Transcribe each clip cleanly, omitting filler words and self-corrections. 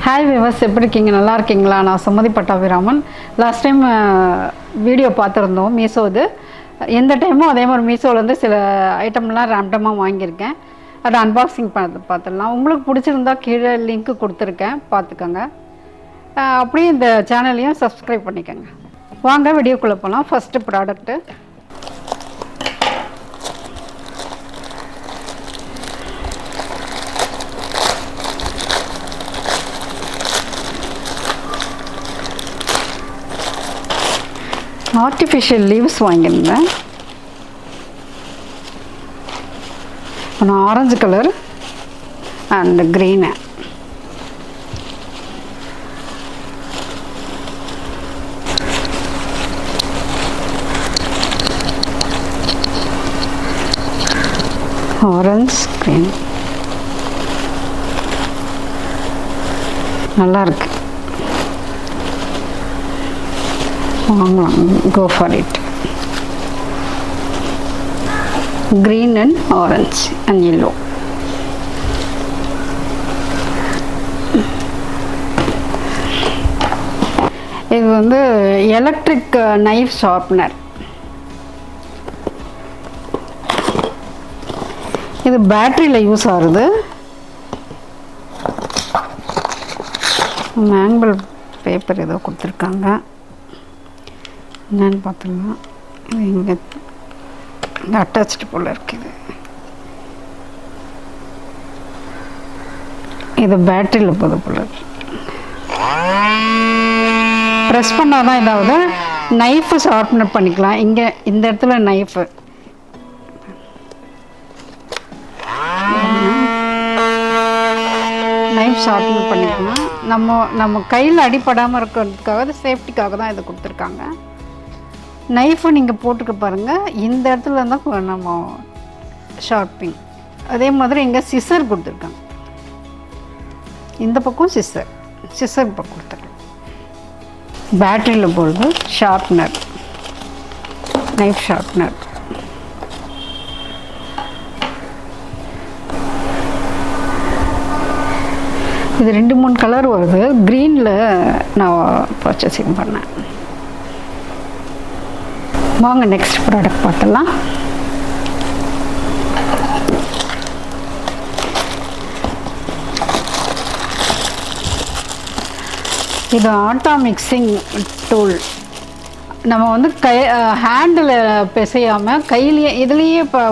Hi viewers, எப்படி இருக்கீங்க? நல்லா இருக்கீங்களா? நான் Sumathi Pattabiraman. Last time video பார்த்துருந்தோம் மீஷோ இது. எந்த டைமும் அதே மாதிரி மீஷோலேருந்து சில ஐட்டம்லாம் ரேண்டமாக வாங்கியிருக்கேன். அதை அன்பாக்சிங் பார்த்துடலாம். உங்களுக்கு பிடிச்சிருந்தா கீழே லிங்க்கு கொடுத்துருக்கேன், பார்த்துக்கோங்க. அப்படியே இந்த சேனலையும் சப்ஸ்கிரைப் பண்ணிக்கோங்க. வாங்க வீடியோக்குள்ளே போகலாம். ஃபஸ்ட்டு ப்ராடக்ட்டு ஆர்டிஃபிஷியல் லீவ்ஸ் வாங்கியிருந்தேன். Orange colour and green. Orange green நல்லா இருக்கு. Go for it. Green and orange and yellow. இது வந்து எலக்ட்ரிக் நைஃப் ஷார்ப்னர். இது பேட்டரியில் யூஸ் ஆகுது. மேங்குவல் பேப்பர் ஏதோ கொடுத்துருக்காங்க. என்னன்னு பார்த்துக்கலாம். இங்கே அட்டாச்சு போல் இருக்குது. இது பேட்டரியில் போகுது போல். ப்ரெஸ் பண்ணால் தான் இதாவது நைஃபு ஷார்ப்னர் பண்ணிக்கலாம். இங்கே இந்த இடத்துல நைஃபு நைஃப் ஷார்ப்னர் பண்ணிக்கலாம். நம்ம கையில் அடிப்படாமல் இருக்கிறதுக்காக, அது சேஃப்டிக்காக தான் இதை கொடுத்துருக்காங்க. நைஃபை நீங்கள் போட்டுக்க பாருங்கள். இந்த இடத்துல தான் நம்ம ஷார்ப்பிங். அதே மாதிரி இங்கே சிசர் கொடுத்துருக்காங்க. இந்த பக்கம் சிசர் இப்போ கொடுத்துருக்காங்க. பேட்டரியில் போடுறது ஷார்ப்னர், நைஃப் ஷார்ப்னர். இது 2-3 கலர் வருது. க்ரீனில் நான் பர்ச்சேசிங் பண்ணேன். வாங்க நெக்ஸ்ட் ப்ராடக்ட் பார்த்துடலாம். இது ஆட்டா மிக்சிங் டூல். நம்ம வந்து ஹேண்டில் பிசையாமல் கையிலேயே இதுலேயே இப்போ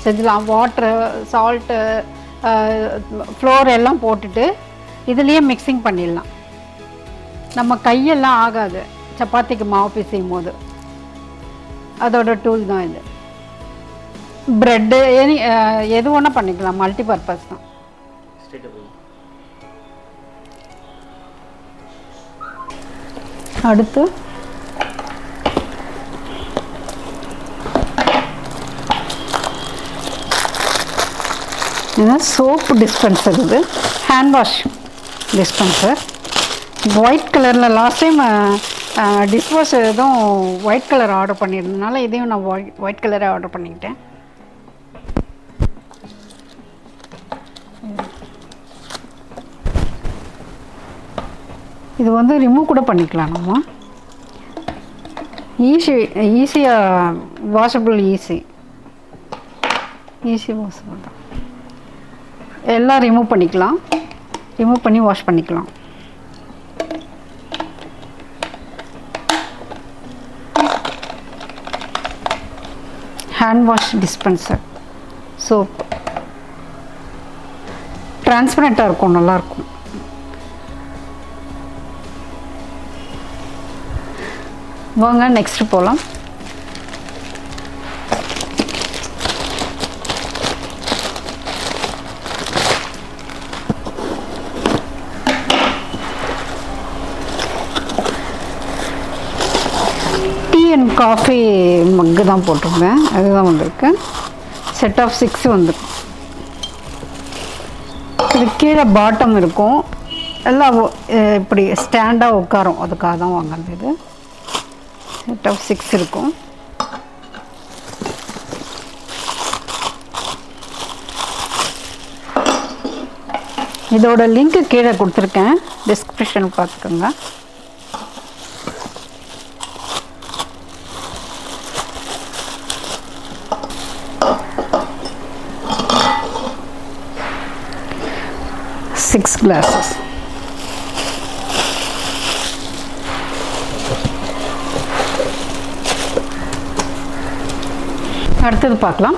செஞ்சிடலாம். வாட்ரு, சால்ட்டு, ஃப்ளோர் எல்லாம் போட்டுட்டு இதுலேயே மிக்சிங் பண்ணிடலாம். நம்ம கையெல்லாம் ஆகாது சப்பாத்திக்கு மாவு பிசையும் போது. அதோட டூல் தான் இது. ப்ரெட்டு எது ஒன்றா பண்ணிக்கலாம். மல்டி பர்பஸ் தான். அடுத்து இதுதான் சோப்பு டிஸ்பென்சர். இது ஹேண்ட் வாஷ் டிஸ்பென்சர். ஒயிட் கலரில் லாஸ்ட் டைம் டிஷ்வாஷ் எதுவும் ஒயிட் கலர் ஆர்டர் பண்ணியிருந்ததுனால இதையும் நான் ஒயிட் கலரே ஆர்டர் பண்ணிக்கிட்டேன். இது வந்து ரிமூவ் கூட பண்ணிக்கலாம். நம்ம ஈஸியாக வாஷபிள், ஈஸி வாஷபிள் தான். எல்லாம் ரிமூவ் பண்ணிக்கலாம். ரிமூவ் பண்ணி வாஷ் பண்ணிக்கலாம். Hand wash dispenser soap. டிரான்ஸ்பரண்ட்டாக இருக்கும், நல்லாயிருக்கும். வாங்க நெக்ஸ்ட் போகலாம். காஃபி மக்கு தான் போட்டிருந்தேன். அதுதான் வந்திருக்கு. செட் ஆஃப் 6 வந்துருக்கு. இது கீழே பாட்டம் இருக்கும். எல்லாம் இப்படி ஸ்டாண்டாக உட்காரும். அதுக்காக தான் வாங்குறது. இது செட் ஆஃப் 6 இருக்கும். இதோட லிங்க் கீழே கொடுத்துருக்கேன், டிஸ்கிரிப்ஷன் பார்த்துக்கோங்க. Six classes. அடுத்தது பார்க்கலாம்.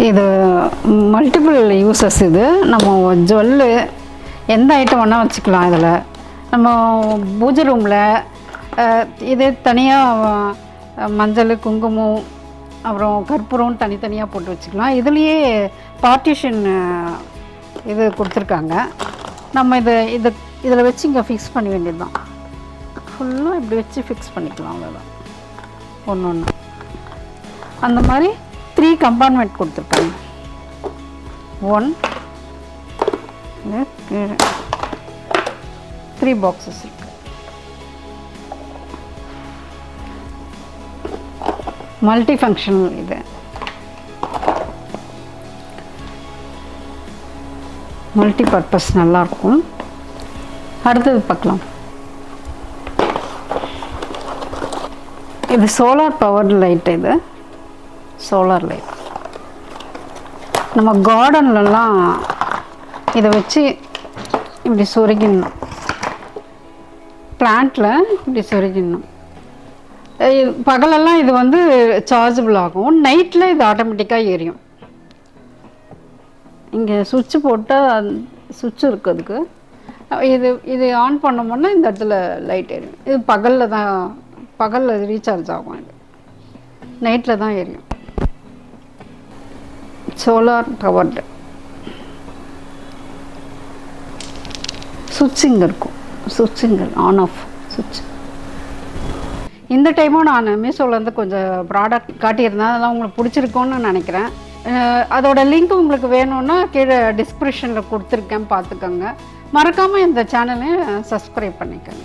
இது மல்டிபிள் யூசஸ். இது நம்ம ஜுவல்லு எந்த ஐட்டம் வேணால் வச்சுக்கலாம். இதில் நம்ம பூஜை ரூமில் இது தனியாக மஞ்சள், குங்குமம், அப்புறம் கற்பூரம் தனித்தனியாக போட்டு வச்சுக்கலாம். இதுலேயே பார்ட்டிஷன் இது கொடுத்துருக்காங்க. நம்ம இதில் வச்சு இங்கே ஃபிக்ஸ் பண்ண வேண்டியது தான். ஃபுல்லாக இப்படி வச்சு ஃபிக்ஸ் பண்ணிக்கலாம். அவ்வளோதான், ஒன்று ஒன்று. அந்த மாதிரி 3 கம்பார்ட்மெண்ட் கொடுத்துருக்காங்க. 1 3 பாக்ஸஸ் இருக்கு. Multi functional. இது மல்டி பர்பஸ், நல்லாயிருக்கும். அடுத்தது பார்க்கலாம். இது சோலார் பவர்டு லைட். இது சோலார் லைட். நம்ம கார்டன்லலாம் இதை வச்சு இப்படி சொருகிடணும். பிளான்ட்டில் இப்படி சொருகிடணும். பகலெல்லாம் இது வந்து சார்ஜபிள் ஆகும். நைட்டில் இது ஆட்டோமேட்டிக்காக எரியும். இங்கே சுவிட்சு போட்டால் சுவிட்சு இருக்குது அதுக்கு. இது ஆன் பண்ணோம்னா இந்த இடத்துல லைட் எரியும். இது பகலில் ரீசார்ஜ் ஆகும். இது நைட்டில் தான் எரியும். Solar powered. சுவிட்சிங் இருக்கும். சுவிட்சிங்க ஆன் ஆஃப் சுவிட்ச். இந்த டைமும் நான் மீஷோலேருந்து கொஞ்சம் ப்ராடக்ட் காட்டியிருந்தேன். அதெல்லாம் உங்களுக்கு பிடிச்சிருக்கோன்னு நினைக்கிறேன். அதோட லிங்க் உங்களுக்கு வேணும்னா கீழே டிஸ்கிரிப்ஷனில் கொடுத்துருக்கேன், பார்த்துக்கோங்க. மறக்காமல் இந்த சேனலையும் சப்ஸ்கிரைப் பண்ணிக்கோங்க.